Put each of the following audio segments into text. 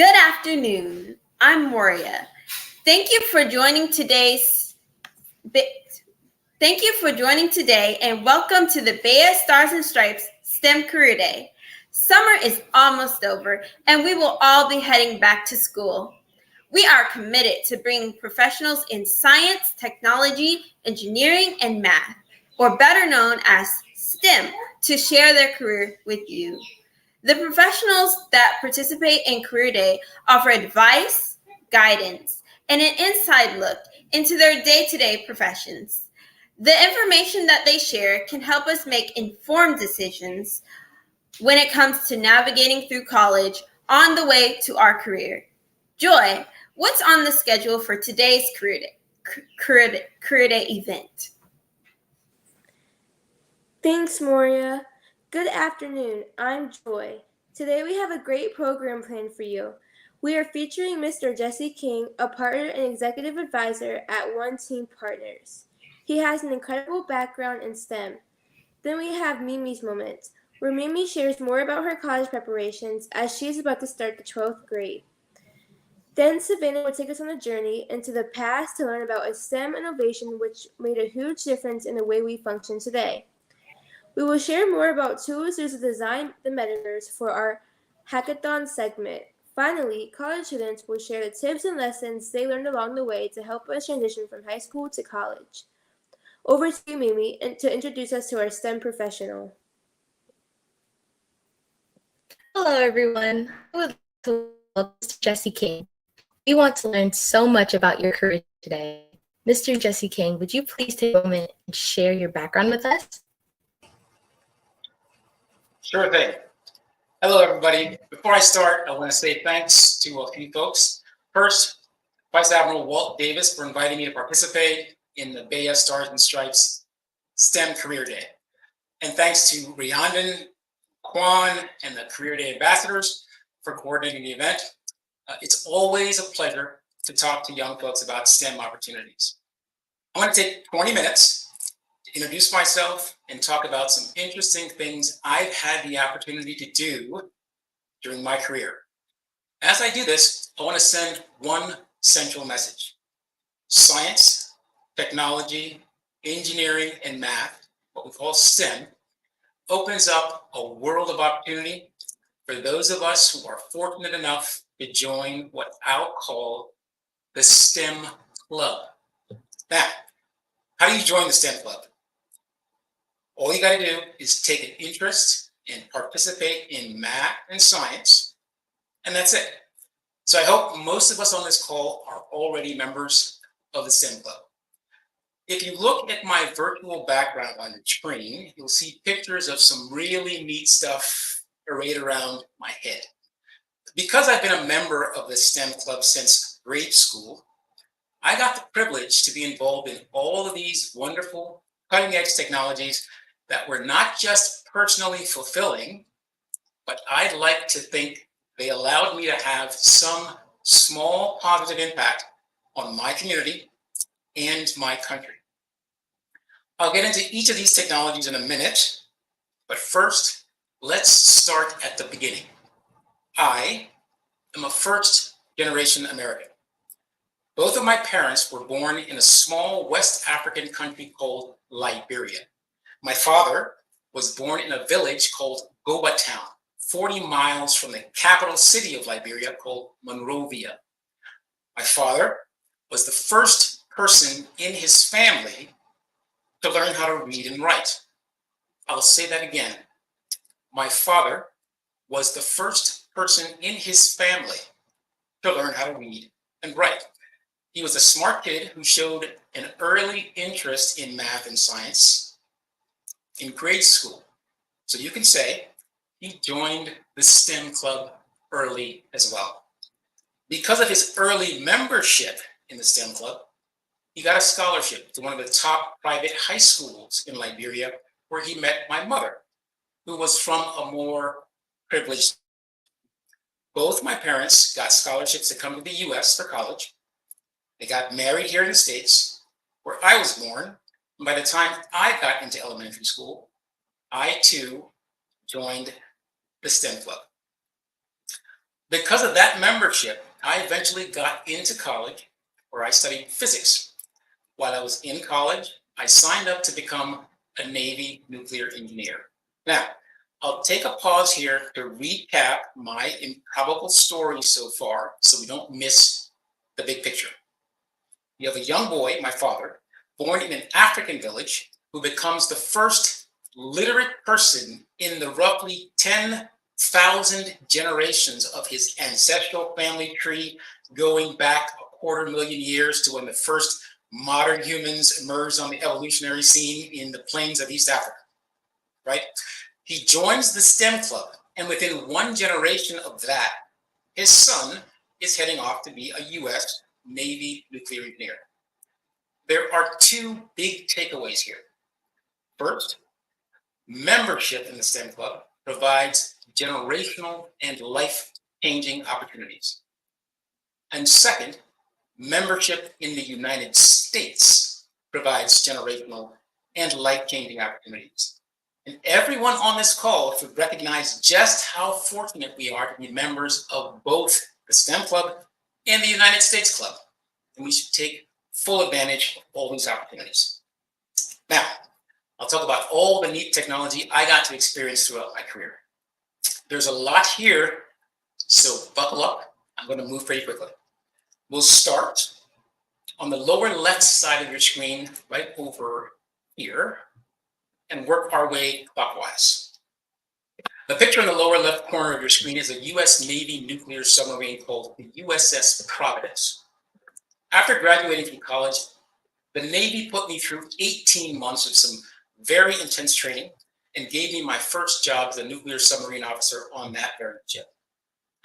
Good afternoon. I'm Moria. Thank you for joining today's Thank you for joining today and welcome to the BEYA Stars and Stripes STEM Career Day. Summer is almost over and we will all be heading back to school. We are committed to bringing professionals in science, technology, engineering, and math, or better known as STEM, to share their career with you. The professionals that participate in Career Day offer advice, guidance, and an inside look into their day-to-day professions. The information that they share can help us make informed decisions when it comes to navigating through college on the way to our career. Joy, what's on the schedule for today's Career Day event? Thanks, Moria. Good afternoon. I'm Joy. Today we have a great program planned for you. We are featuring Mr. Jesse King, a partner and executive advisor at One Team Partners. He has an incredible background in STEM. Then we have Mimi's Moment, where Mimi shares more about her college preparations as she is about to start the 12th grade. Then Savannah will take us on a journey into the past to learn about a STEM innovation which made a huge difference in the way we function today. We will share more about tools used to design the metaverse for our hackathon segment. Finally, college students will share the tips and lessons they learned along the way to help us transition from high school to college. Over to you, Mimi, to introduce us to our STEM professional. Hello, everyone. I would like to welcome Mr. Jesse King. We want to learn so much about your career today. Mr. Jesse King, would you please take a moment and share your background with us? Sure thing. Hello, everybody. Before I start, I want to say thanks to a few folks. First, Vice Admiral Walt Davis for inviting me to participate in the BEYA Stars and Stripes STEM Career Day. And thanks to Rhiannon, Kwan, and the Career Day ambassadors for coordinating the event. It's always a pleasure to talk to young folks about STEM opportunities. I want to take 20 minutes to introduce myself and talk about some interesting things I've had the opportunity to do during my career. As I do this, I want to send one central message. Science, technology, engineering, and math, what we call STEM, opens up a world of opportunity for those of us who are fortunate enough to join what I'll call the STEM Club. Now, how do you join the STEM Club? All you got to do is take an interest and participate in math and science, and that's it. So I hope most of us on this call are already members of the STEM Club. If you look at my virtual background on the screen, you'll see pictures of some really neat stuff arrayed around my head. Because I've been a member of the STEM Club since grade school, I got the privilege to be involved in all of these wonderful cutting-edge technologies that were not just personally fulfilling, but I'd like to think they allowed me to have some small positive impact on my community and my country. I'll get into each of these technologies in a minute, but first, let's start at the beginning. I am a first-generation American. Both of my parents were born in a small West African country called Liberia. My father was born in a village called Goba Town, 40 miles from the capital city of Liberia called Monrovia. My father was the first person in his family to learn how to read and write. I'll say that again. My father was the first person in his family to learn how to read and write. He was a smart kid who showed an early interest in math and science in grade school. So you can say he joined the STEM Club early as well. Because of his early membership in the STEM Club, he got a scholarship to one of the top private high schools in Liberia, where he met my mother, who was from a more privileged. Both my parents got scholarships to come to the US for college. They got married here in the States, where I was born. And by the time I got into elementary school, I too joined the STEM Club. Because of that membership, I eventually got into college where I studied physics. While I was in college, I signed up to become a Navy nuclear engineer. Now, I'll take a pause here to recap my improbable story so far so we don't miss the big picture. You have a young boy, my father, born in an African village who becomes the first literate person in the roughly 10,000 generations of his ancestral family tree, going back 250,000 years to when the first modern humans emerged on the evolutionary scene in the plains of East Africa, right? He joins the STEM club, and within one generation of that, his son is heading off to be a US Navy nuclear engineer. There are two big takeaways here. First, membership in the STEM club provides generational and life-changing opportunities. And second, membership in the United States provides generational and life-changing opportunities. And everyone on this call should recognize just how fortunate we are to be members of both the STEM Club and the United States Club. And we should take full advantage of all these opportunities. Now, I'll talk about all the neat technology I got to experience throughout my career. There's a lot here, so buckle up. I'm going to move pretty quickly. We'll start on the lower left side of your screen, right over here, and work our way clockwise. The picture in the lower left corner of your screen is a US Navy nuclear submarine called the USS Providence. After graduating from college, the Navy put me through 18 months of some very intense training and gave me my first job as a nuclear submarine officer on that very ship.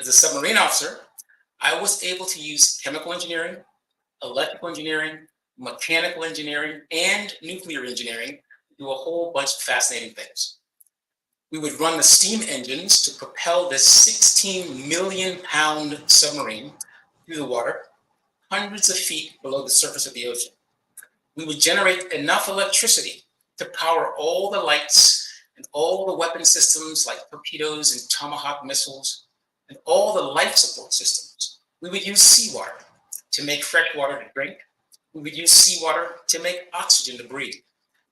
As a submarine officer, I was able to use chemical engineering, electrical engineering, mechanical engineering, and nuclear engineering to do a whole bunch of fascinating things. We would run the steam engines to propel this 16 million pound submarine through the water, hundreds of feet below the surface of the ocean. We would generate enough electricity to power all the lights and all the weapon systems like torpedoes and Tomahawk missiles and all the life support systems. We would use seawater to make fresh water to drink. We would use seawater to make oxygen to breathe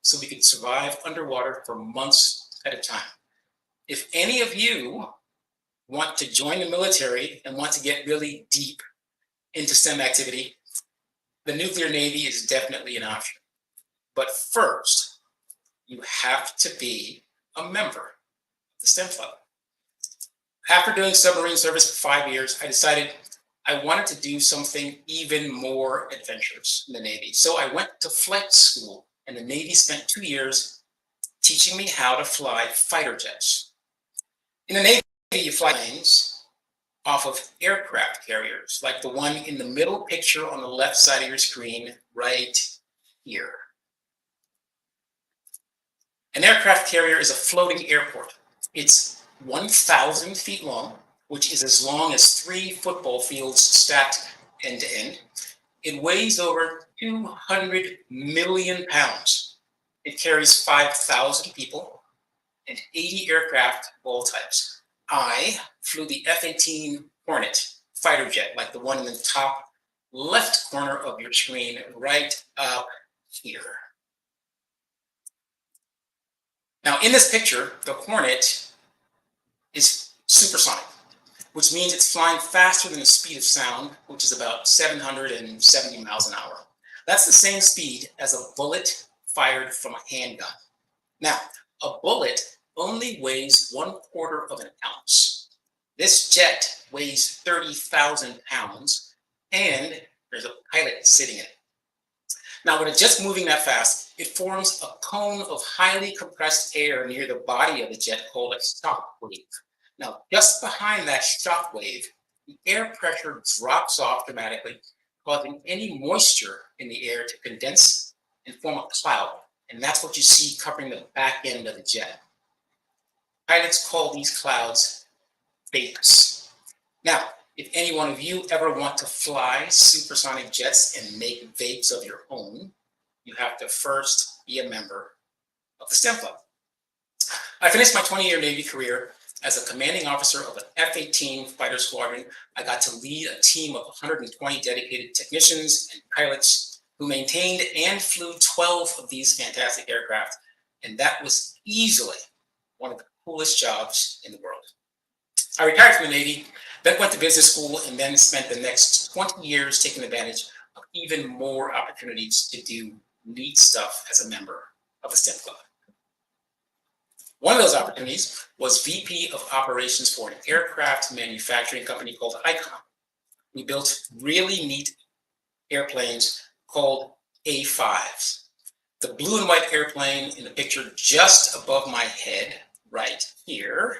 so we could survive underwater for months at a time. If any of you want to join the military and want to get really deep into STEM activity, the nuclear Navy is definitely an option. But first, you have to be a member of the STEM Club. After doing submarine service for 5 years, I decided I wanted to do something even more adventurous in the Navy. So I went to flight school, and the Navy spent 2 years teaching me how to fly fighter jets. In the Navy, you fly planes off of aircraft carriers, like the one in the middle picture on the left side of your screen right here. An aircraft carrier is a floating airport. It's 1,000 feet long, which is as long as 3 football fields stacked end to end. It weighs over 200 million pounds. It carries 5,000 people and 80 aircraft of all types. I flew the F-18 Hornet fighter jet, like the one in the top left corner of your screen, right up here. Now, in this picture, the Hornet is supersonic, which means it's flying faster than the speed of sound, which is about 770 miles an hour. That's the same speed as a bullet fired from a handgun. Now, a bullet only weighs 1/4 of an ounce. This jet weighs 30,000 pounds, and there's a pilot sitting in it. Now, when it's just moving that fast, it forms a cone of highly compressed air near the body of the jet called a shock wave. Now, just behind that shock wave, the air pressure drops off dramatically, causing any moisture in the air to condense and form a cloud. And that's what you see covering the back end of the jet. Pilots call these clouds vapors. Now, if any one of you ever want to fly supersonic jets and make vapes of your own, you have to first be a member of the STEM Club. I finished my 20-year Navy career As a commanding officer of an F-18 fighter squadron, I got to lead a team of 120 dedicated technicians and pilots who maintained and flew 12 of these fantastic aircraft. And that was easily one of the coolest jobs in the world. I retired from the Navy, then went to business school, and then spent the next 20 years taking advantage of even more opportunities to do neat stuff as a member of the STEM Club. One of those opportunities was VP of Operations for an aircraft manufacturing company called Icon. We built really neat airplanes called A5s. The blue and white airplane in the picture just above my head right here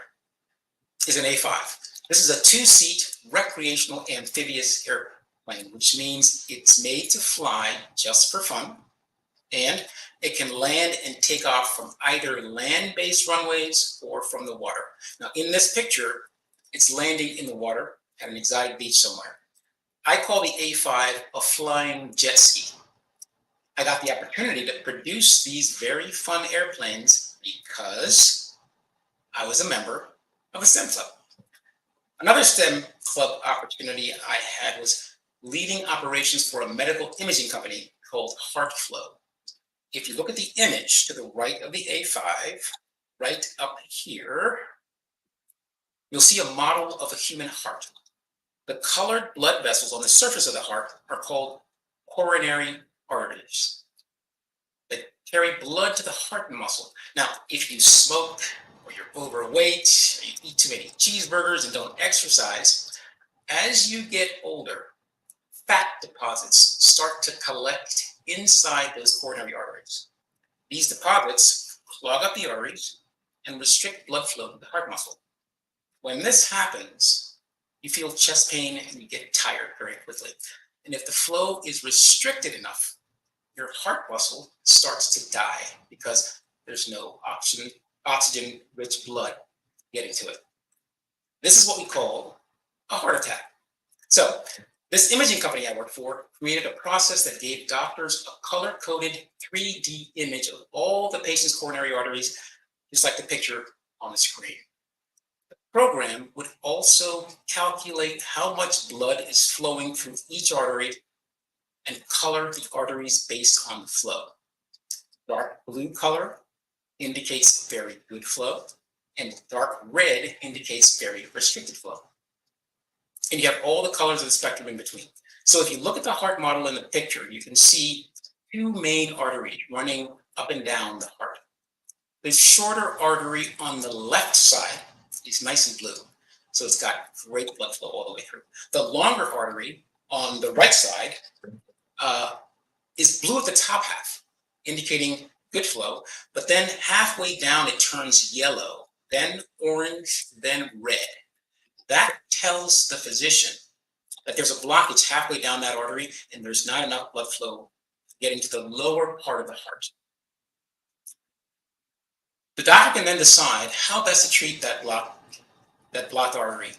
is an A5. This is a two-seat recreational amphibious airplane, which means it's made to fly just for fun, and it can land and take off from either land-based runways or from the water. Now, in this picture, it's landing in the water at an exotic beach somewhere. I call the A5 a flying jet ski. I got the opportunity to produce these very fun airplanes because I was a member of a STEM club. Another STEM club opportunity I had was leading operations for a medical imaging company called HeartFlow. If you look at the image to the right of the A5, right up here, you'll see a model of a human heart. The colored blood vessels on the surface of the heart are called coronary arteries. They carry blood to the heart muscle. Now, if you smoke, or you're overweight, or you eat too many cheeseburgers and don't exercise, as you get older, fat deposits start to collect inside those coronary arteries. These deposits clog up the arteries and restrict blood flow to the heart muscle. When this happens, you feel chest pain and you get tired very quickly. And if the flow is restricted enough, your heart muscle starts to die because there's no oxygen-rich blood getting to it. This is what we call a heart attack. So this imaging company I worked for created a process that gave doctors a color-coded 3D image of all the patient's coronary arteries, just like the picture on the screen. The program would also calculate how much blood is flowing through each artery and color the arteries based on the flow. Dark blue color indicates very good flow, and dark red indicates very restricted flow. And you have all the colors of the spectrum in between. So if you look at the heart model in the picture, you can see two main arteries running up and down the heart. The shorter artery on the left side is nice and blue, so it's got great blood flow all the way through. The longer artery on the right side is blue at the top half, indicating good flow, but then halfway down it turns yellow, then orange, then red. That tells the physician that there's a blockage halfway down that artery and there's not enough blood flow getting to the lower part of the heart. The doctor can then decide how best to treat that blocked artery.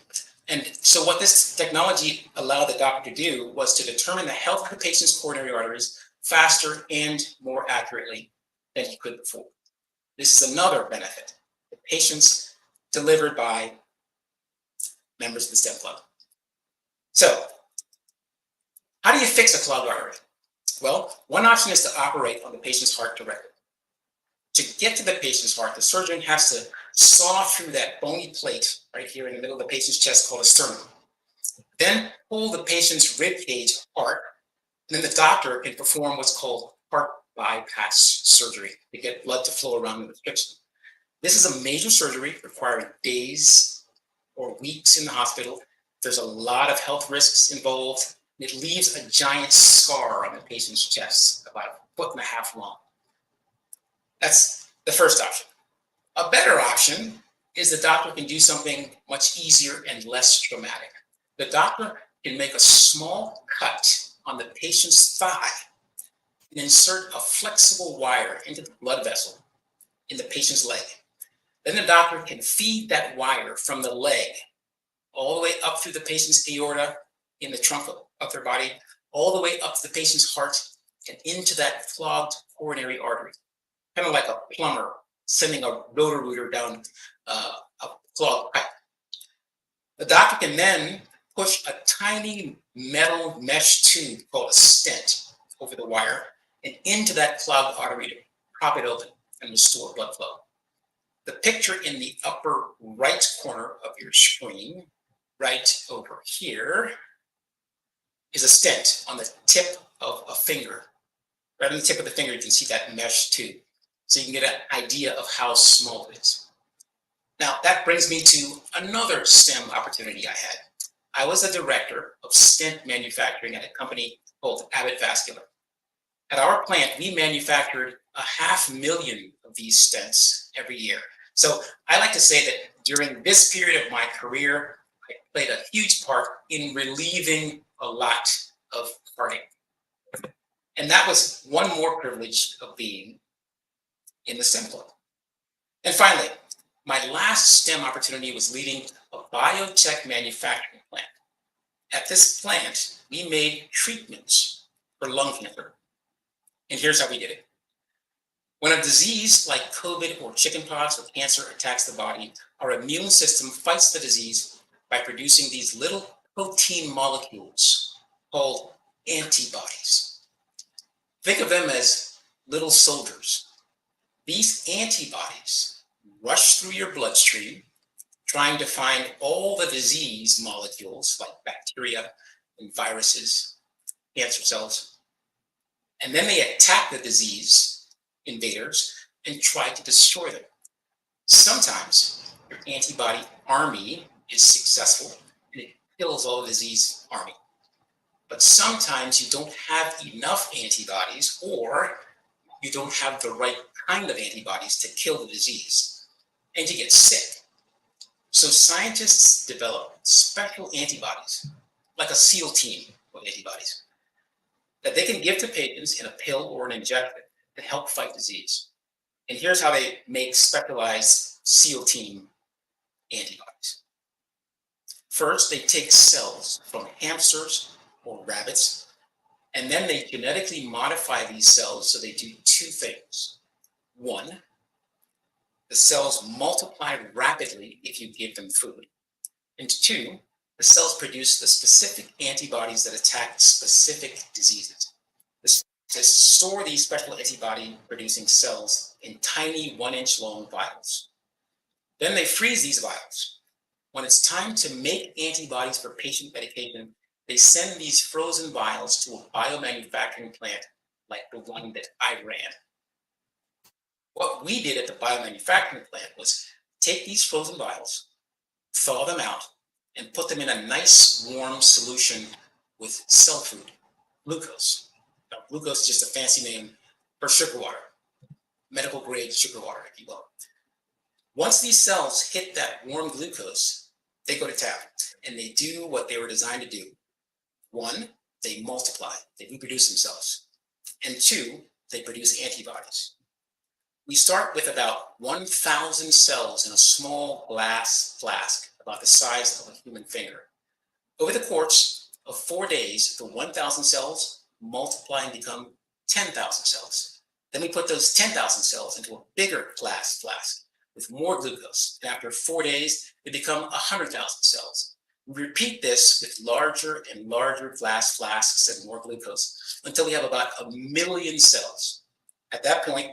And so what this technology allowed the doctor to do was to determine the health of the patient's coronary arteries faster and more accurately than he could before. This is another benefit. The patients delivered by members of the STEM Club. So, how do you fix a clogged artery? Well, one option is to operate on the patient's heart directly. To get to the patient's heart, the surgeon has to saw through that bony plate right here in the middle of the patient's chest called a sternum. Then pull the patient's rib cage apart, and then the doctor can perform what's called heart bypass surgery to get blood to flow around the restriction. This is a major surgery requiring days or weeks in the hospital. There's a lot of health risks involved. It leaves a giant scar on the patient's chest, about 1.5 feet long. That's the first option. A better option is the doctor can do something much easier and less traumatic. The doctor can make a small cut on the patient's thigh and insert a flexible wire into the blood vessel in the patient's leg. Then the doctor can feed that wire from the leg all the way up through the patient's aorta in the trunk of their body, all the way up to the patient's heart and into that clogged coronary artery. Kind of like a plumber sending a rotor-rooter down a clogged pipe. The doctor can then push a tiny metal mesh tube called a stent over the wire and into that clogged artery to prop it open and restore blood flow. The picture in the upper right corner of your screen, right over here, is a stent on the tip of a finger. Right on the tip of the finger, you can see that mesh tube. So you can get an idea of how small it is. Now, that brings me to another STEM opportunity I had. I was the director of stent manufacturing at a company called Abbott Vascular. At our plant, we manufactured 500,000 of these stents every year. So I like to say that during this period of my career, I played a huge part in relieving a lot of heartache. And that was one more privilege of being in the STEM club. And finally, my last STEM opportunity was leading a biotech manufacturing plant. At this plant, we made treatments for lung cancer. And here's how we did it. When a disease like COVID or chickenpox or cancer attacks the body, our immune system fights the disease by producing these little protein molecules called antibodies. Think of them as little soldiers. These antibodies rush through your bloodstream, trying to find all the disease molecules like bacteria and viruses, cancer cells, and then they attack the disease invaders and try to destroy them. Sometimes your antibody army is successful and it kills all the disease army. But sometimes you don't have enough antibodies, or you don't have the right kind of antibodies to kill the disease, and you get sick. So scientists develop special antibodies, like a SEAL team of antibodies, that they can give to patients in a pill or an injection to help fight disease. And here's how they make specialized SEAL team antibodies. First, they take cells from hamsters or rabbits, and then they genetically modify these cells so they do two things. One, the cells multiply rapidly if you give them food. And two, the cells produce the specific antibodies that attack specific diseases. The scientists store these special antibody-producing cells in tiny 1-inch long vials. Then they freeze these vials. When it's time to make antibodies for patient medication, they send these frozen vials to a biomanufacturing plant like the one that I ran. What we did at the biomanufacturing plant was take these frozen vials, thaw them out, and put them in a nice warm solution with cell food, glucose. Now, glucose is just a fancy name for sugar water, medical grade sugar water, if you will. Once these cells hit that warm glucose, they go to town and they do what they were designed to do. One, they multiply, they reproduce themselves. And two, they produce antibodies. We start with about 1,000 cells in a small glass flask, about the size of a human finger. Over the course of 4 days, the 1,000 cells multiply and become 10,000 cells. Then we put those 10,000 cells into a bigger glass flask with more glucose. And after 4 days, they become 100,000 cells. We repeat this with larger and larger glass flasks and more glucose until we have about 1 million cells. At that point,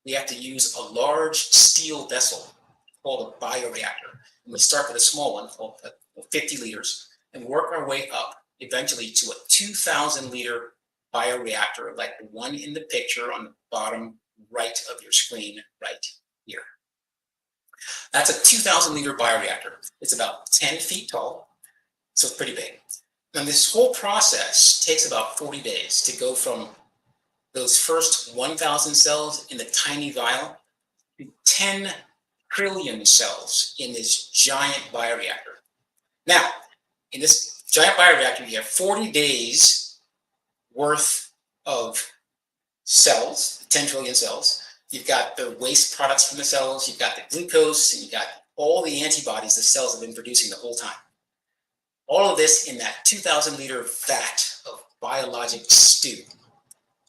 we have to use a large steel vessel called a bioreactor. And we start with a small one called 50 liters and work our way up eventually to a 2,000 liter bioreactor like the one in the picture on the bottom right of your screen right here. That's a 2,000 liter bioreactor. It's about 10 feet tall, so it's pretty big. And this whole process takes about 40 days to go from those first 1,000 cells in the tiny vial to 10 trillion cells in this giant bioreactor. Now, in this giant bioreactor, you have 40 days worth of cells, 10 trillion cells. You've got the waste products from the cells, you've got the glucose, and you've got all the antibodies the cells have been producing the whole time. All of this in that 2,000 liter vat of biologic stew.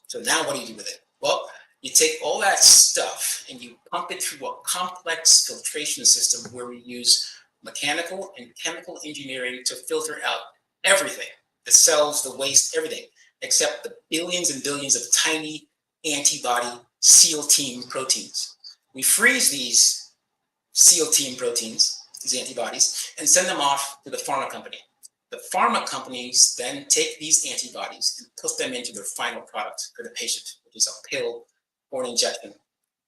So now what do you do with it? Well, you take all that stuff and you pump it through a complex filtration system where we use mechanical and chemical engineering to filter out everything, the cells, the waste, everything, except the billions and billions of tiny antibody SEAL team proteins. We freeze these SEAL team proteins, these antibodies, and send them off to the pharma company. The pharma companies then take these antibodies and put them into their final product for the patient, which is a pill or an injection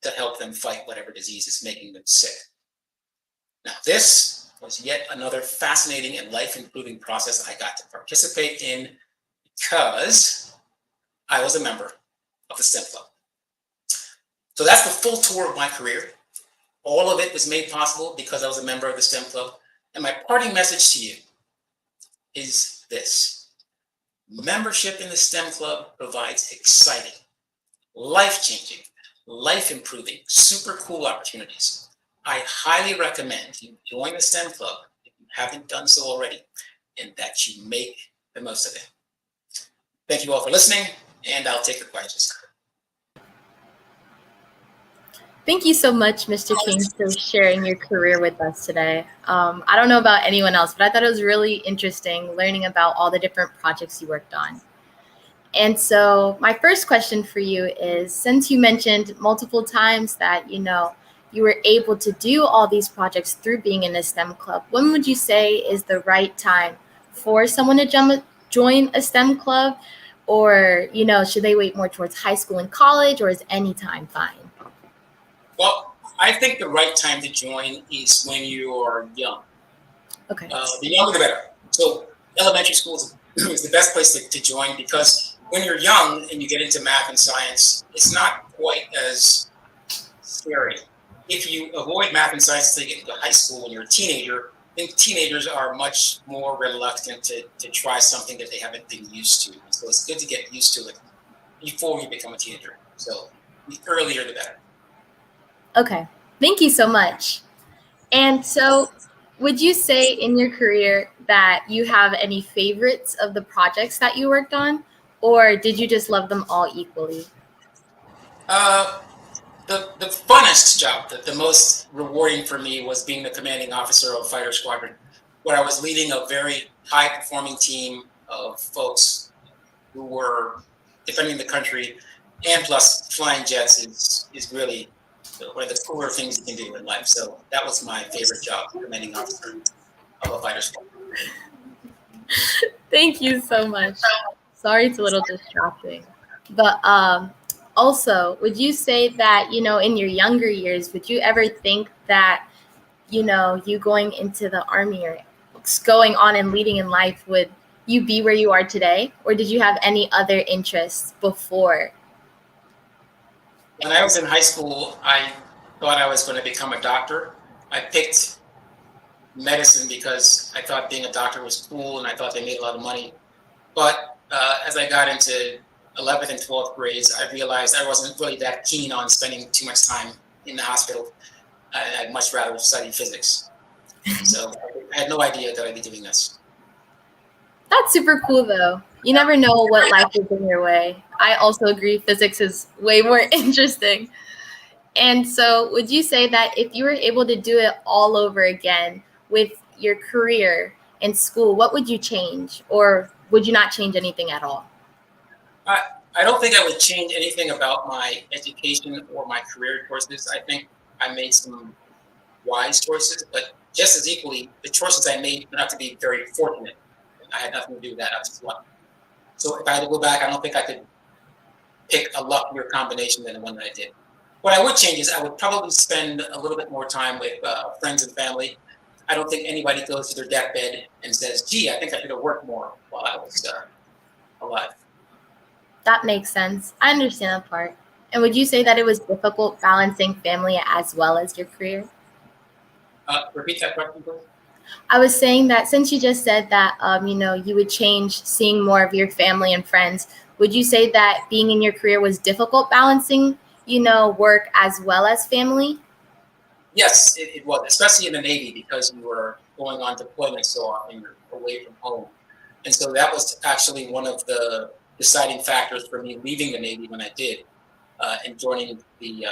to help them fight whatever disease is making them sick. Now, this was yet another fascinating and life-improving process I got to participate in because I was a member of the STEM Club. So that's the full tour of my career. All of it was made possible because I was a member of the STEM Club. And my parting message to you is this: membership in the STEM Club provides exciting, life-changing, life-improving, super cool opportunities. I highly recommend you join the STEM Club if you haven't done so already, and that you make the most of it. Thank you all for listening, and I'll take your questions. Thank you so much, Mr. King, for sharing your career with us today. I don't know about anyone else, but I thought it was really interesting learning about all the different projects you worked on. And so my first question for you is, since you mentioned multiple times that, you were able to do all these projects through being in a STEM club, when would you say is the right time for someone to join a STEM club? Or, should they wait more towards high school and college, or is any time fine? Well, I think the right time to join is when you are young. Okay. The younger the better. So elementary school is the best place to join, because when you're young and you get into math and science, it's not quite as scary. If you avoid math and science until you get into high school when you're a teenager, I think teenagers are much more reluctant to try something that they haven't been used to. So it's good to get used to it before you become a teenager. So the earlier the better. Okay, thank you so much. And so would you say in your career that you have any favorites of the projects that you worked on, or did you just love them all equally? The funnest job, the most rewarding for me, was being the commanding officer of Fighter Squadron, where I was leading a very high-performing team of folks who were defending the country, and plus flying jets is really one of the cooler things you can do in life. So that was my favorite job, commanding officer of a fighter squadron. Thank you so much. Sorry, it's a little distracting. But also, would you say that, in your younger years, would you ever think that, you going into the Army or going on and leading in life, would you be where you are today? Or did you have any other interests before? When I was in high school, I thought I was going to become a doctor. I picked medicine because I thought being a doctor was cool and I thought they made a lot of money. But as I got into 11th and 12th grades, I realized I wasn't really that keen on spending too much time in the hospital. I'd much rather study physics. So I had no idea that I'd be doing this. That's super cool, though. You never know what life will bring your way. I also agree physics is way more interesting. And so would you say that if you were able to do it all over again with your career in school, what would you change? Or would you not change anything at all? I don't think I would change anything about my education or my career choices. I think I made some wise choices, but just as equally, the choices I made turned out to be very fortunate. I had nothing to do with that. I was just lucky. So if I had to go back, I don't think I could pick a luckier combination than the one that I did. What I would change is I would probably spend a little bit more time with friends and family. I don't think anybody goes to their deathbed and says, gee, I think I should have worked more while I was alive. That makes sense. I understand that part. And would you say that it was difficult balancing family as well as your career? Repeat that question, please. I was saying that since you just said that, you would change seeing more of your family and friends, would you say that being in your career was difficult balancing, work as well as family? Yes, it was, especially in the Navy, because you were going on deployment so often, you're away from home. And so that was actually one of the deciding factors for me leaving the Navy when I did and joining the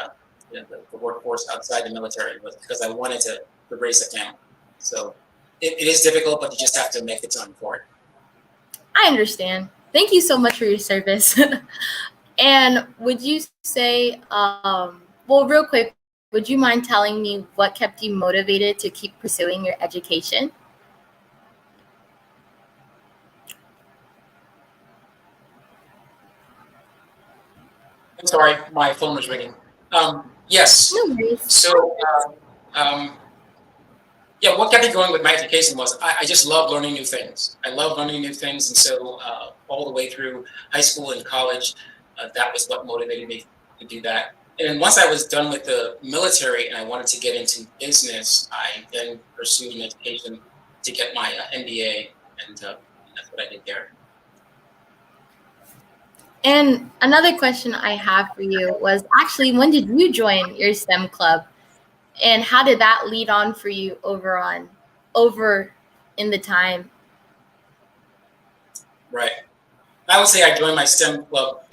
workforce outside the military, was because I wanted to raise a family. So it is difficult, but you just have to make the time for it. I understand. Thank you so much for your service. And would you say, well, real quick, would you mind telling me what kept you motivated to keep pursuing your education? I'm sorry, my phone was ringing. Yes. No worries. So, yeah, what kept me going with my education was I just love learning new things. I love learning new things, and so all the way through high school and college, that was what motivated me to do that. And then once I was done with the military and I wanted to get into business, I then pursued an education to get my MBA, and that's what I did there. And another question I have for you was actually, when did you join your STEM club? And how did that lead on for you over in the time? Right. I would say I joined the STEM club,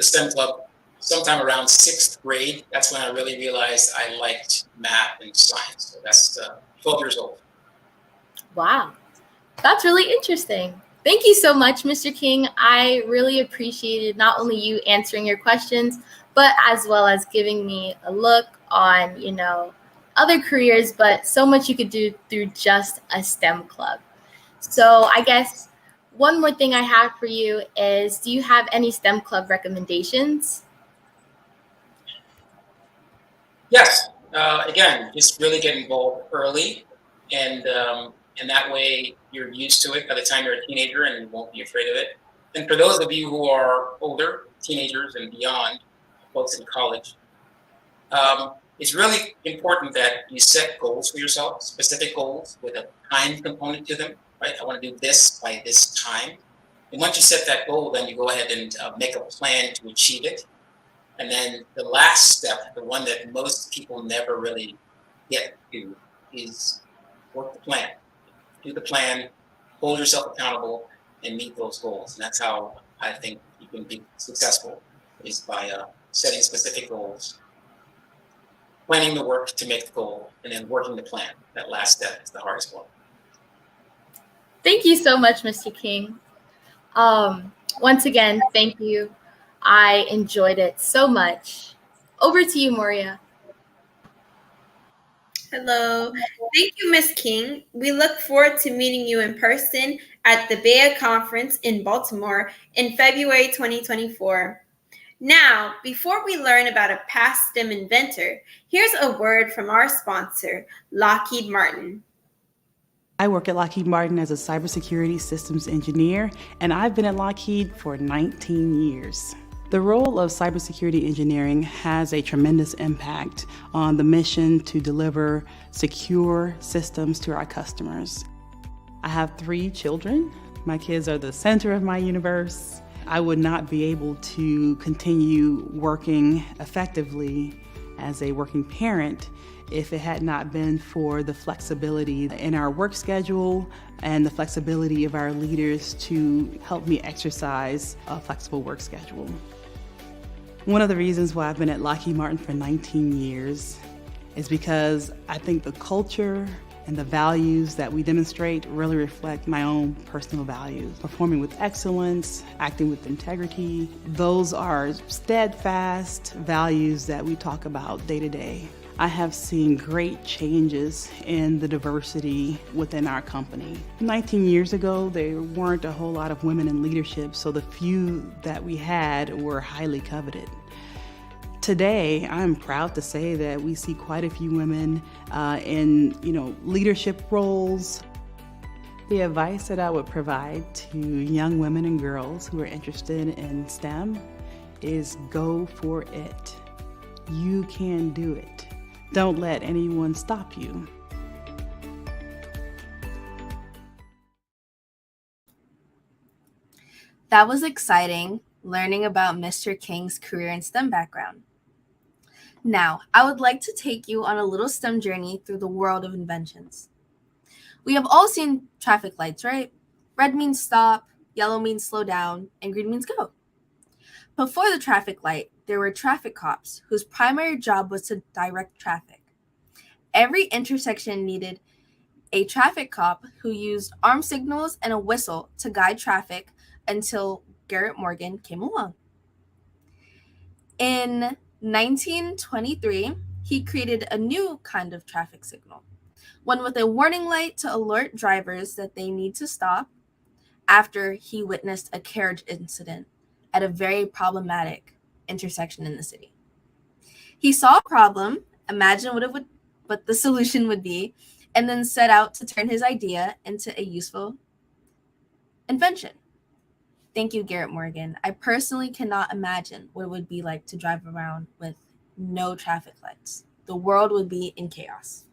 sometime around 6th grade. That's when I really realized I liked math and science. So that's 12 years old. Wow, that's really interesting. Thank you so much, Mr. King. I really appreciated not only you answering your questions, but as well as giving me a look on, other careers, but so much you could do through just a STEM club. So I guess one more thing I have for you is, do you have any STEM club recommendations? Yes. Again, just really get involved early, and that way you're used to it by the time you're a teenager, and you won't be afraid of it. And for those of you who are older, teenagers and beyond, folks in college, it's really important that you set goals for yourself, specific goals with a time component to them. Right? I want to do this by this time. And once you set that goal, then you go ahead and make a plan to achieve it. And then the last step, the one that most people never really get to, is work the plan. Do the plan, hold yourself accountable, and meet those goals. And that's how I think you can be successful, is by setting specific goals, planning the work to make the goal, and then working the plan. That last step is the hardest one. Thank you so much, Mr. King. Once again, thank you. I enjoyed it so much. Over to you, Moria. Hello. Thank you, Ms. King. We look forward to meeting you in person at the BEYA conference in Baltimore in February 2024. Now, before we learn about a past STEM inventor, here's a word from our sponsor, Lockheed Martin. I work at Lockheed Martin as a cybersecurity systems engineer, and I've been at Lockheed for 19 years. The role of cybersecurity engineering has a tremendous impact on the mission to deliver secure systems to our customers. I have 3 children. My kids are the center of my universe. I would not be able to continue working effectively as a working parent if it had not been for the flexibility in our work schedule and the flexibility of our leaders to help me exercise a flexible work schedule. One of the reasons why I've been at Lockheed Martin for 19 years is because I think the culture and the values that we demonstrate really reflect my own personal values. Performing with excellence, acting with integrity, those are steadfast values that we talk about day to day. I have seen great changes in the diversity within our company. 19 years ago, there weren't a whole lot of women in leadership, so the few that we had were highly coveted. Today, I'm proud to say that we see quite a few women in leadership roles. The advice that I would provide to young women and girls who are interested in STEM is go for it. You can do it. Don't let anyone stop you. That was exciting, learning about Mr. King's career and STEM background. Now, I would like to take you on a little STEM journey through the world of inventions. We have all seen traffic lights, right? Red means stop, yellow means slow down, and green means go. Before the traffic light, there were traffic cops whose primary job was to direct traffic. Every intersection needed a traffic cop who used arm signals and a whistle to guide traffic until Garrett Morgan came along. In 1923, he created a new kind of traffic signal, one with a warning light to alert drivers that they need to stop after he witnessed a carriage incident at a very problematic intersection in the city. He saw a problem, imagined what the solution would be, and then set out to turn his idea into a useful invention. Thank you, Garrett Morgan. I personally cannot imagine what it would be like to drive around with no traffic lights. The world would be in chaos.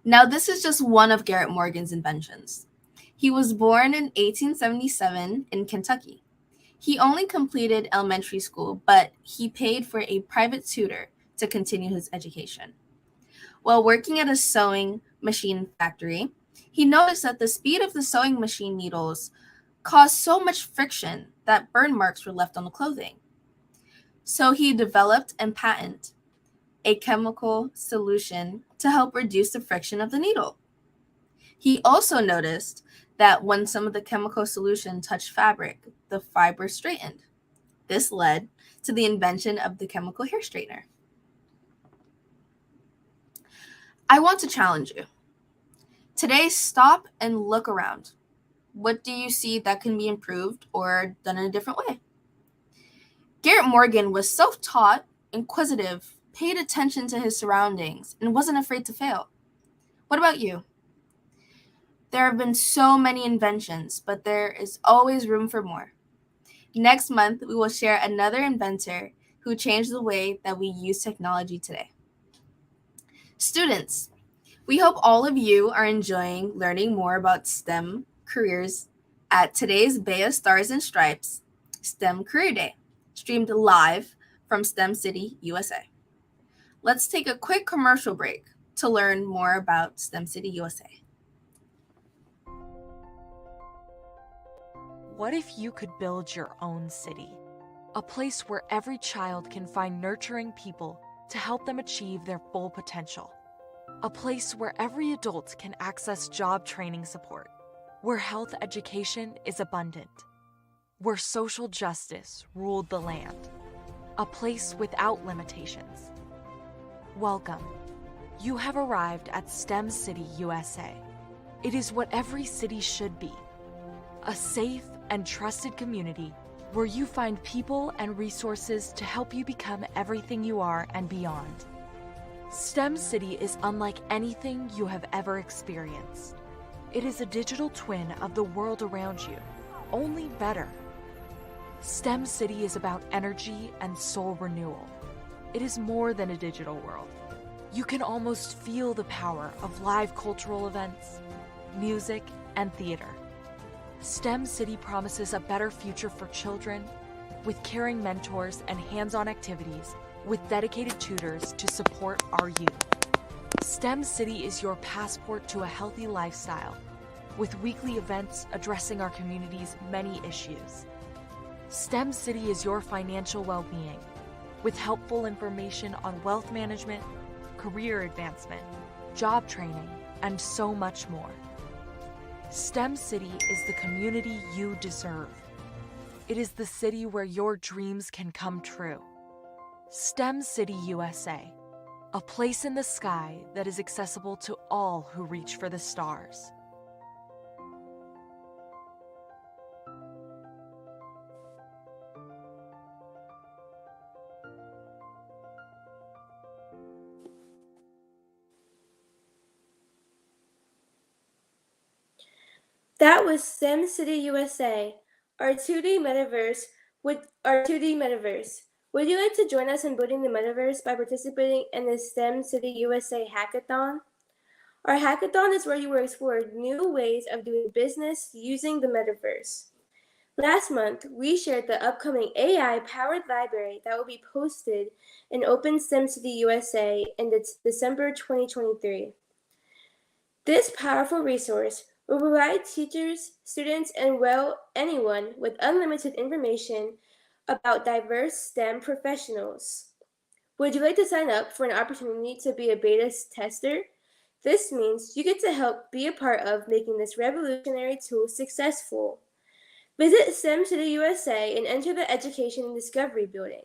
Now, this is just one of Garrett Morgan's inventions. He was born in 1877 in Kentucky. He only completed elementary school, but he paid for a private tutor to continue his education. While working at a sewing machine factory, he noticed that the speed of the sewing machine needles caused so much friction that burn marks were left on the clothing. So he developed and patented a chemical solution to help reduce the friction of the needle. He also noticed that when some of the chemical solution touched fabric, the fiber straightened. This led to the invention of the chemical hair straightener. I want to challenge you. Today, stop and look around. What do you see that can be improved or done in a different way? Garrett Morgan was self-taught, inquisitive, paid attention to his surroundings, and wasn't afraid to fail. What about you? There have been so many inventions, but there is always room for more. Next month, we will share another inventor who changed the way that we use technology today. Students, we hope all of you are enjoying learning more about STEM careers at today's BEYA Stars and Stripes STEM Career Day, streamed live from STEM City, USA. Let's take a quick commercial break to learn more about STEM City, USA. What if you could build your own city? A place where every child can find nurturing people to help them achieve their full potential. A place where every adult can access job training support. Where health education is abundant. Where social justice ruled the land. A place without limitations. Welcome. You have arrived at STEM City, USA. It is what every city should be. A safe and trusted community where you find people and resources to help you become everything you are and beyond. STEM City is unlike anything you have ever experienced. It is a digital twin of the world around you, only better. STEM City is about energy and soul renewal. It is more than a digital world. You can almost feel the power of live cultural events, music, and theater. STEM City promises a better future for children with caring mentors and hands-on activities with dedicated tutors to support our youth. STEM City is your passport to a healthy lifestyle with weekly events addressing our community's many issues. STEM City is your financial well-being with helpful information on wealth management, career advancement, job training, and so much more. STEM City is the community you deserve. It is the city where your dreams can come true. STEM City USA, a place in the sky that is accessible to all who reach for the stars. That was STEM City USA, our 2D metaverse. Would you like to join us in building the metaverse by participating in the STEM City USA Hackathon? Our hackathon is where you will explore new ways of doing business using the metaverse. Last month, we shared the upcoming AI-powered library that will be posted in Open STEM City USA in December 2023. This powerful resource will provide teachers, students, and anyone with unlimited information about diverse STEM professionals. Would you like to sign up for an opportunity to be a beta tester? This means you get to help be a part of making this revolutionary tool successful. Visit STEM City USA and enter the Education and Discovery Building.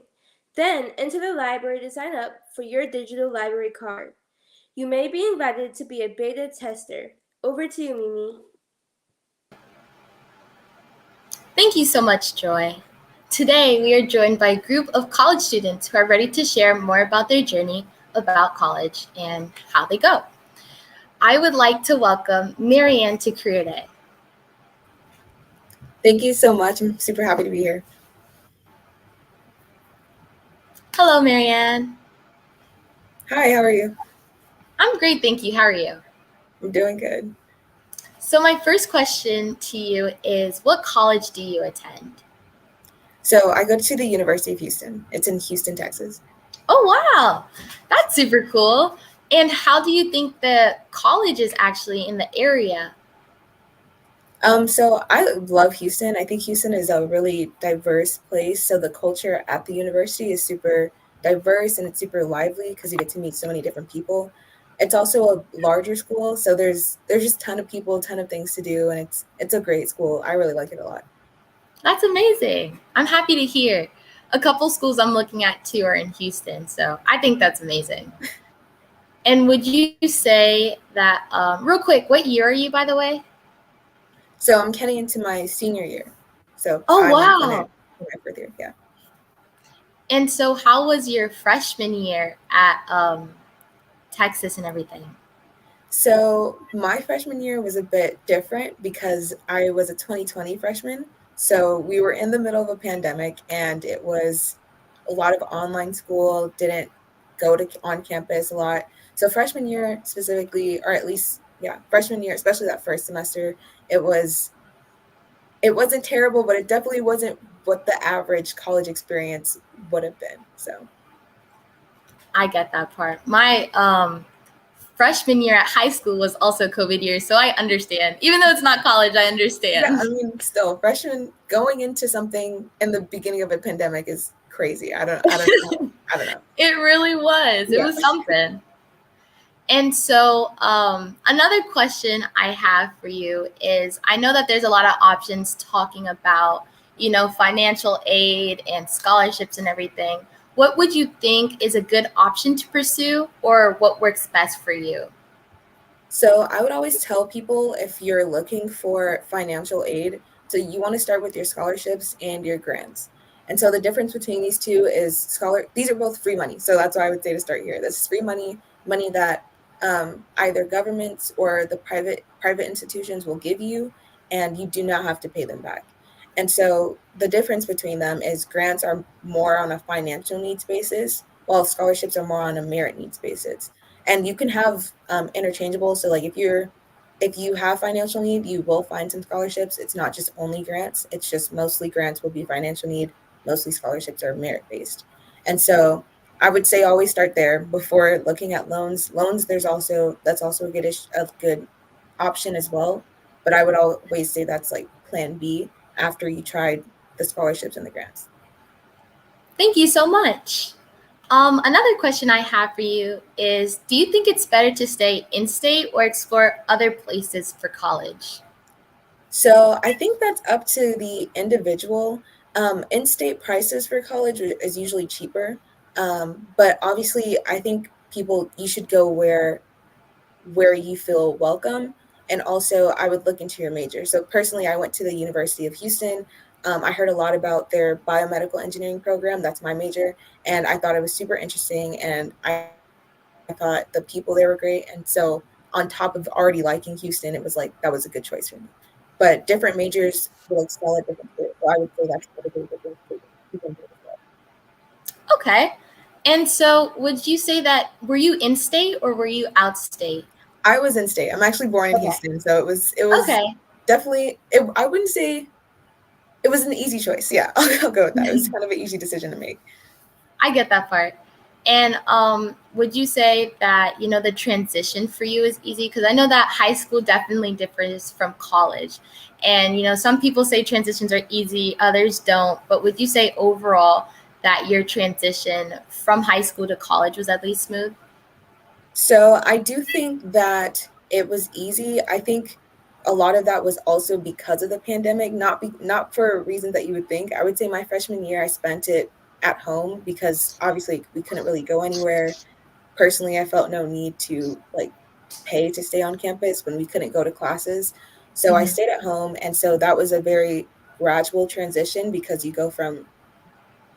Then enter the library to sign up for your digital library card. You may be invited to be a beta tester. Over to you, Mimi. Thank you so much, Joy. Today, we are joined by a group of college students who are ready to share more about their journey about college and how they go. I would like to welcome Marianne to Career Day. Thank you so much. I'm super happy to be here. Hello, Marianne. Hi, how are you? I'm great, thank you. How are you? I'm doing good. So my first question to you is, what college do you attend? So I go to the University of Houston. It's in Houston, Texas. Oh, wow. That's super cool. And how do you think the college is actually in the area? So I love Houston. I think Houston is a really diverse place. So the culture at the university is super diverse and it's super lively because you get to meet so many different people. It's also a larger school, so there's just a ton of people, a ton of things to do, and it's a great school. I really like it a lot. That's amazing. I'm happy to hear. A couple schools I'm looking at too are in Houston, so I think that's amazing. And would you say that, real quick, what year are you, by the way? So I'm getting into my senior year. So Oh, I'm wow. gonna in my fourth year, yeah. And so how was your freshman year at Texas and everything? So my freshman year was a bit different because I was a 2020 freshman. So we were in the middle of a pandemic and it was a lot of online school, didn't go to on campus a lot. So freshman year specifically, or at least, yeah, freshman year, especially that first semester, it wasn't terrible, but it definitely wasn't what the average college experience would have been. So I get that part. My freshman year at high school was also COVID year, so I understand. Even though it's not college, I yeah, understand. I mean, still, freshman going into something in the beginning of a pandemic is crazy. I don't know. It really was. It Yeah. was something. And so another question I have for you is, I know that there's a lot of options talking about, financial aid and scholarships and everything. What would you think is a good option to pursue, or what works best for you? So I would always tell people if you're looking for financial aid, so you want to start with your scholarships and your grants. And so the difference between these two is these are both free money. So that's why I would say to start here. This is free money that either governments or the private institutions will give you, and you do not have to pay them back. And so the difference between them is grants are more on a financial needs basis, while scholarships are more on a merit needs basis. And you can have interchangeable. So like if you have financial need, you will find some scholarships. It's not just only grants. It's just mostly grants will be financial need. Mostly scholarships are merit based. And so I would say always start there before looking at loans. Loans, that's also a good option as well. But I would always say that's like plan B after you tried the scholarships and the grants. Thank you so much. Another question I have for you is, do you think it's better to stay in-state or explore other places for college? So I think that's up to the individual. In-state prices for college is usually cheaper. But obviously I think you should go where you feel welcome. And also I would look into your major. So personally, I went to the University of Houston. I heard a lot about their biomedical engineering program. That's my major. And I thought it was super interesting. And I thought the people there were great. And so on top of already liking Houston, it was like, that was a good choice for me. But different majors will excel at different schools. So I would say that's a big difference. Okay. And so would you say that, were you in-state or were you out-state? I was in state. I'm actually born in Okay. Houston. So it was Okay. definitely, I wouldn't say it was an easy choice. Yeah, I'll go with that. It was kind of an easy decision to make. I get that part. And would you say that, the transition for you is easy? Because I know that high school definitely differs from college. And, some people say transitions are easy, others don't. But would you say overall that your transition from high school to college was at least smooth? So I do think that it was easy. I think a lot of that was also because of the pandemic, not for reasons that you would think. I would say my freshman year I spent it at home because obviously we couldn't really go anywhere. Personally, I felt no need to like pay to stay on campus when we couldn't go to classes. So I Mhm. stayed at home, and so that was a very gradual transition because you go from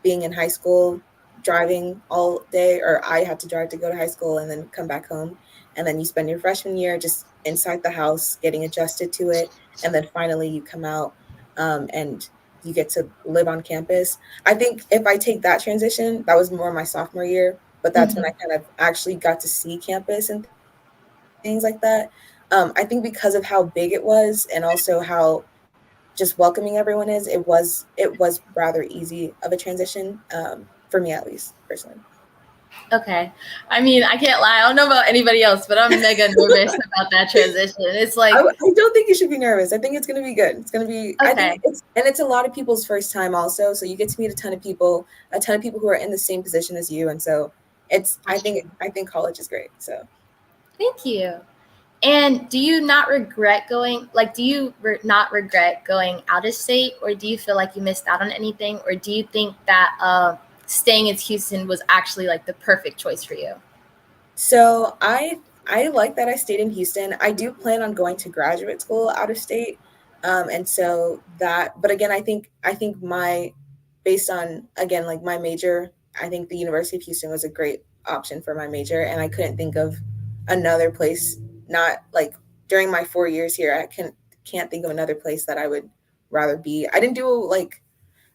being in high school, driving all day, or I had to drive to go to high school and then come back home. And then you spend your freshman year just inside the house, getting adjusted to it. And then finally you come out and you get to live on campus. I think if I take that transition, that was more my sophomore year, but that's when Mhm. I kind of actually got to see campus and things like that. I think because of how big it was and also how just welcoming everyone is, it was rather easy of a transition for me at least personally. Okay. I mean, I can't lie. I don't know about anybody else, but I'm mega nervous about that transition. It's like, I don't think you should be nervous. I think it's going to be good. It's going to be. I think okay. it's a lot of people's first time also, so you get to meet a ton of people who are in the same position as you, and so it's. I That's think true. I think college is great. So Thank you. And do you not regret going, like, do you not regret going out of state, or do you feel like you missed out on anything, or do you think that staying in Houston was actually like the perfect choice for you? So I like that I stayed in Houston. I do plan on going to graduate school out of state. And so that, but again, I think my based on again like my major, I think the University of Houston was a great option for my major, and I couldn't think of another place. Not like during my 4 years here, I can't think of another place that I would rather be. I didn't do like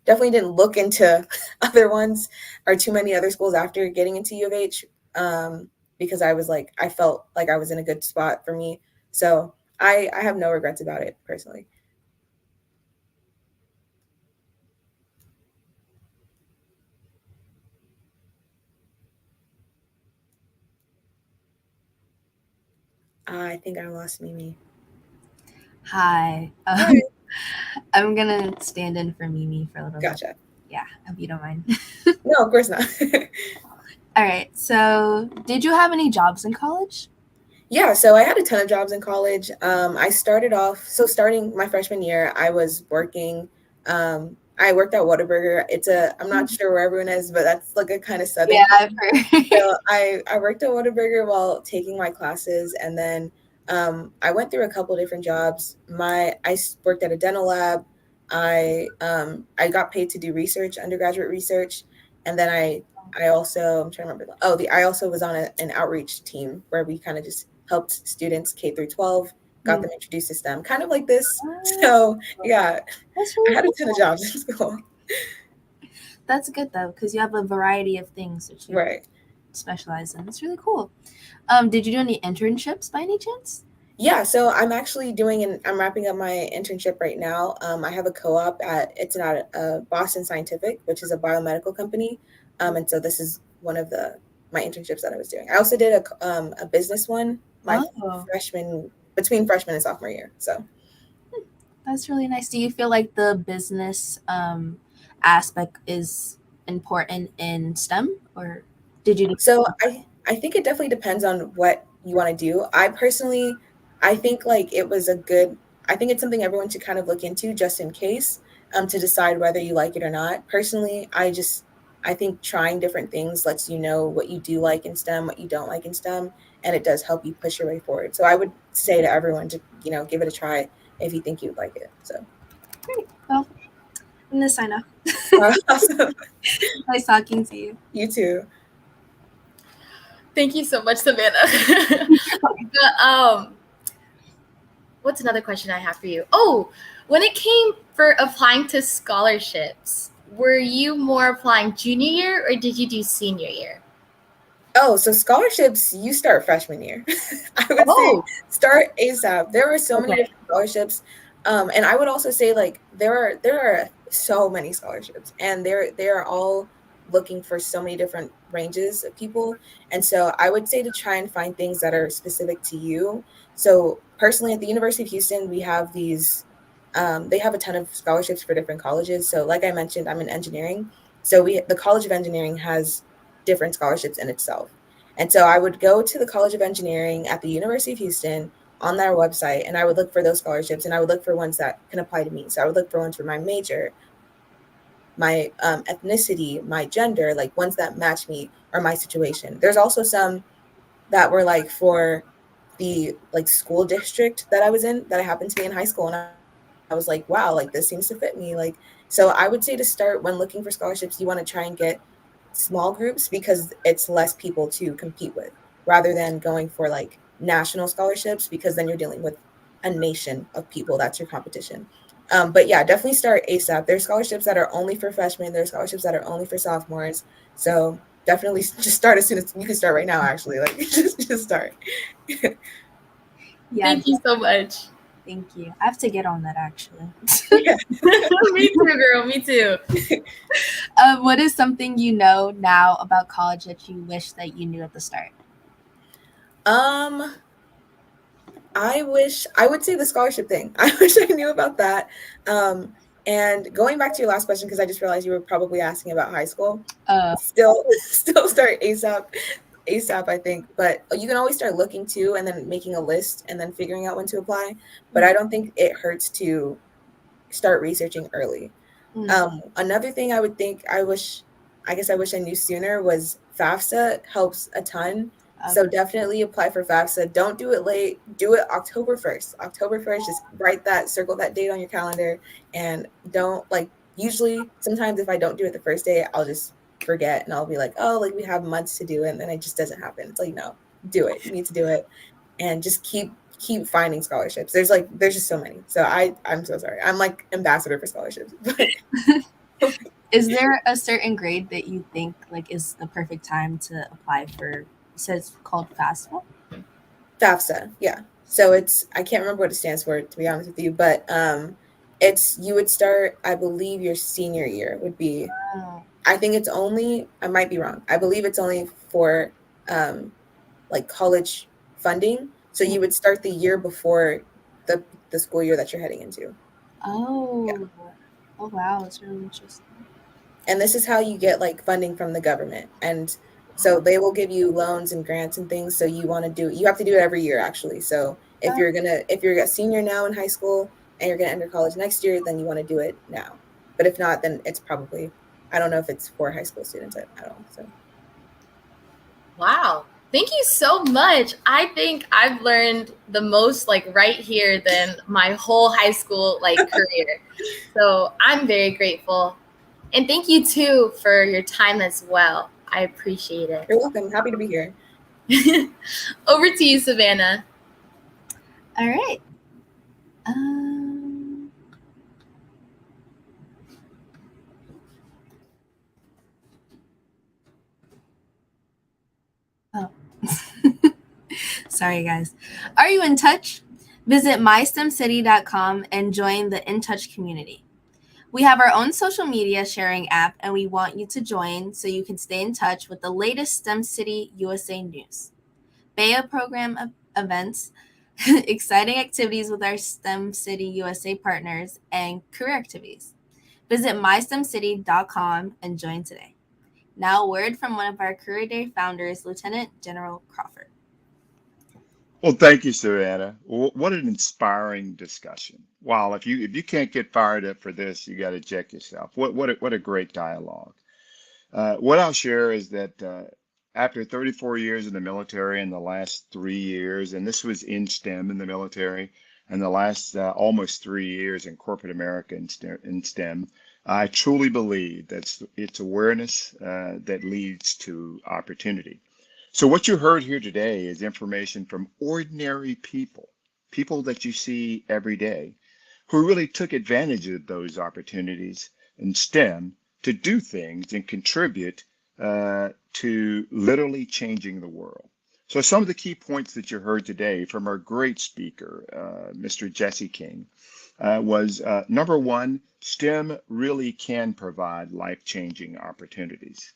definitely didn't look into other ones or too many other schools after getting into U of H, because I felt like I was in a good spot for me. So I have no regrets about it personally. I think I lost Mimi. Hi. Hi. I'm gonna stand in for Mimi for a little bit. Gotcha. Yeah, hope you don't mind. No, of course not. All right. So, did you have any jobs in college? Yeah, so I had a ton of jobs in college. I started off, so starting my freshman year, I was working. I worked at Whataburger. I'm not sure where everyone is, but that's like a kind of southern Yeah, thing. I've heard. So I worked at Whataburger while taking my classes, and then I went through a couple different jobs. Worked at a dental lab. I got paid to do research, undergraduate research, and then I also I'm trying to remember. I also was on an outreach team where we kind of just helped students K through 12, got them introduced to STEM, kind of like this. So yeah, That's I really had a cool. ton of jobs in school. That's good though, because you have a variety of things that you Right. specialize in. It's really cool. Did you do any internships by any chance? Yeah, so I'm wrapping up my internship right now. I have a co-op it's at Boston Scientific, which is a biomedical company. And so this is one of my internships that I was doing. I also did a business one Oh, between freshman and sophomore year. So that's really nice. Do you feel like the business aspect is important in STEM, or did you do? So I think it definitely depends on what you want to do. I think like I think it's something everyone should kind of look into just in case, to decide whether you like it or not. Personally, I think trying different things lets you know what you do like in STEM, what you don't like in STEM, and it does help you push your way forward. So I would say to everyone to, give it a try if you think you'd like it. So Great. Well, I'm gonna sign up. awesome. Nice talking to you. You too. Thank you so much, Savannah. But, what's another question I have for you? Oh, when it came for applying to scholarships, were you more applying junior year or did you do senior year? Oh, so scholarships, you start freshman year. I would say Oh, start ASAP. There are so many okay. different scholarships. And I would also say like there are so many scholarships, and they are all looking for so many different ranges of people. And so I would say to try and find things that are specific to you. So personally at the University of Houston, we have they have a ton of scholarships for different colleges. So like I mentioned, I'm in engineering. So the College of Engineering has different scholarships in itself. And so I would go to the College of Engineering at the University of Houston on their website, and I would look for those scholarships, and I would look for ones that can apply to me. So I would look for ones for my major, my ethnicity, my gender, like ones that match me or my situation. There's also some that were like for the like school district that I was in, that I happened to be in high school, and I was like, wow, like this seems to fit me. Like, so I would say to start when looking for scholarships, you want to try and get small groups because it's less people to compete with, rather than going for like national scholarships, because then you're dealing with a nation of people. That's your competition. But yeah, definitely start ASAP. There's scholarships that are only for freshmen. There's scholarships that are only for sophomores. So definitely just start as soon as you can. Start right now, actually. Like just start. Yeah, Thank you so much. thank you. I have to get on that actually. Yeah. Me too, girl. Me too. What is something you know now about college that you wish that you knew at the start? I would say the scholarship thing. I wish I knew about that. And going back to your last question, because I just realized you were probably asking about high school. Still start ASAP, I think. But you can always start looking too, and then making a list, and then figuring out when to apply. But I don't think it hurts to start researching early. Another thing I would think I wish I knew sooner was FAFSA helps a ton. So definitely apply for FAFSA. Don't do it late. Do it October 1st. October 1st, just circle that date on your calendar, and don't like, usually sometimes if I don't do it the first day, I'll just forget, and I'll be like, oh, like we have months to do it, and then it just doesn't happen. It's like, no, do it. You need to do it, and just keep finding scholarships. There's just so many. So I'm so sorry. I'm like ambassador for scholarships. Is there a certain grade that you think like is the perfect time to apply for? You said it's called FAFSA. FAFSA, yeah. So I can't remember what it stands for, to be honest with you, but you would start, I believe your senior year would be. I think it's only, I might be wrong. I believe it's only for like college funding. So you would start the year before the school year that you're heading into. Oh. Yeah. Oh wow, that's really interesting. And this is how you get like funding from the government. And so they will give you loans and grants and things. So you have to do it every year, actually. So if you're a senior now in high school and you're gonna enter college next year, then you want to do it now. But if not, then it's probably, I don't know if it's for high school students at all. So Wow. Thank you so much. I think I've learned the most like right here than my whole high school like career. So I'm very grateful. And thank you too for your time as well. I appreciate it. You're welcome. Happy to be here. Over to you, Savannah. All right. Oh. Sorry, guys. Are you in touch? Visit mystemcity.com and join the In Touch community. We have our own social media sharing app, and we want you to join so you can stay in touch with the latest STEM City USA news, BEYA program events, exciting activities with our STEM City USA partners, and career activities. Visit mystemcity.com and join today. Now, a word from one of our Career Day founders, Lieutenant General Crawford. Well, thank you, Savannah. What an inspiring discussion. Wow, if you can't get fired up for this, you got to check yourself. What a great dialogue. What I'll share is that after 34 years in the military and the last 3 years, and this was in STEM in the military, and the last almost 3 years in corporate America in STEM, I truly believe that it's awareness that leads to opportunity. So what you heard here today is information from ordinary people that you see every day, who really took advantage of those opportunities in STEM to do things and contribute to literally changing the world. So some of the key points that you heard today from our great speaker, Mr. Jesse King, was number one, STEM really can provide life-changing opportunities.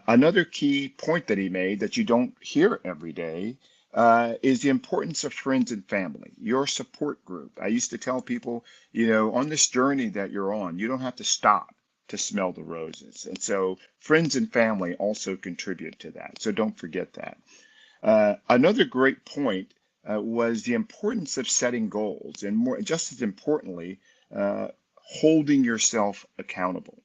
Another key point that he made that you don't hear every day is the importance of friends and family, your support group. I used to tell people, on this journey that you're on, you don't have to stop. to smell the roses. And so friends and family also contribute to that. So don't forget that. Another great point was the importance of setting goals, and more, just as importantly, holding yourself accountable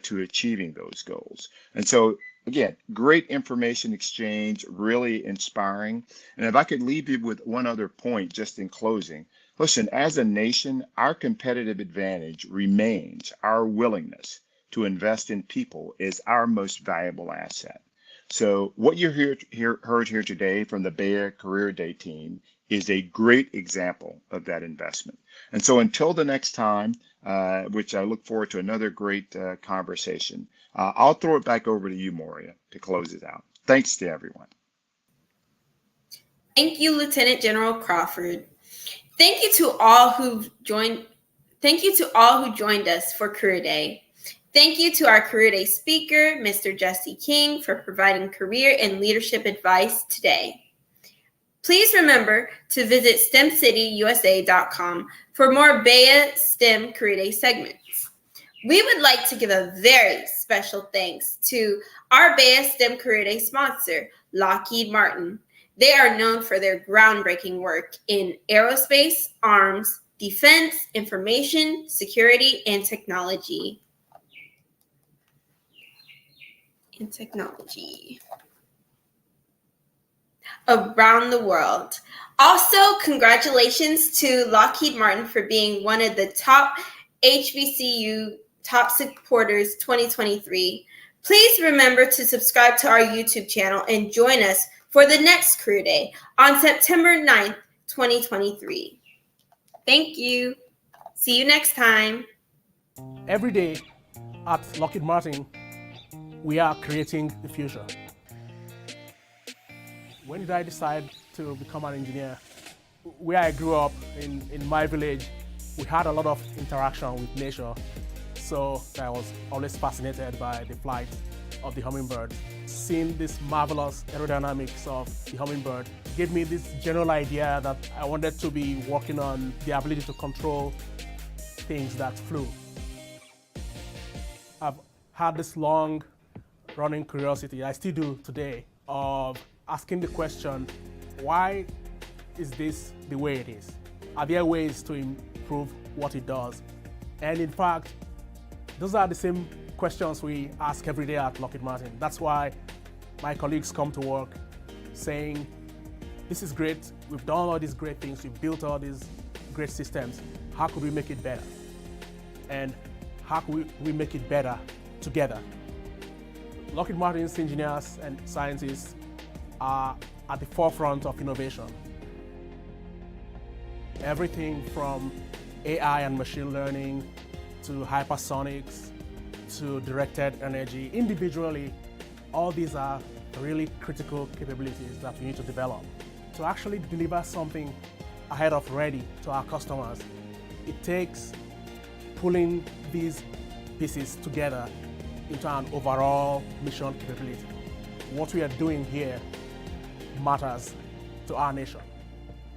to achieving those goals. And so, again, great information exchange, really inspiring. And if I could leave you with one other point just in closing, listen, as a nation, our competitive advantage remains our willingness to invest in people is our most valuable asset. So what you heard here today from the BEYA Career Day team is a great example of that investment. And so until the next time, which I look forward to another great conversation, I'll throw it back over to you, Moria, to close it out. Thanks to everyone. Thank you, Lieutenant General Crawford. Thank you to all who joined us for Career Day. Thank you to our Career Day speaker, Mr. Jesse King, for providing career and leadership advice today. Please remember to visit STEMcityUSA.com for more BEYA STEM Career Day segments. We would like to give a very special thanks to our BEYA STEM Career Day sponsor, Lockheed Martin. They are known for their groundbreaking work in aerospace, arms, defense, information, security, and technology. Around the world. Also, congratulations to Lockheed Martin for being one of the top HBCU top supporters 2023. Please remember to subscribe to our YouTube channel and join us for the next Career Day on September 9th, 2023. Thank you. See you next time. Every day at Lockheed Martin, we are creating the future. When did I decide to become an engineer? Where I grew up in my village, we had a lot of interaction with nature. So I was always fascinated by the flight of the hummingbird. Seeing this marvelous aerodynamics of the hummingbird gave me this general idea that I wanted to be working on the ability to control things that flew. I've had this long running curiosity, I still do today, of asking the question, why is this the way it is? Are there ways to improve what it does? And in fact, those are the same questions we ask every day at Lockheed Martin. That's why my colleagues come to work saying, this is great, we've done all these great things, we've built all these great systems, how could we make it better? And how could we make it better together? Lockheed Martin's engineers and scientists are at the forefront of innovation. Everything from AI and machine learning to hypersonics to directed energy. Individually, all these are really critical capabilities that we need to develop. To actually deliver something ahead of ready to our customers, it takes pulling these pieces together into an overall mission capability. What we are doing here matters to our nation,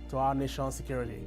to our nation's security.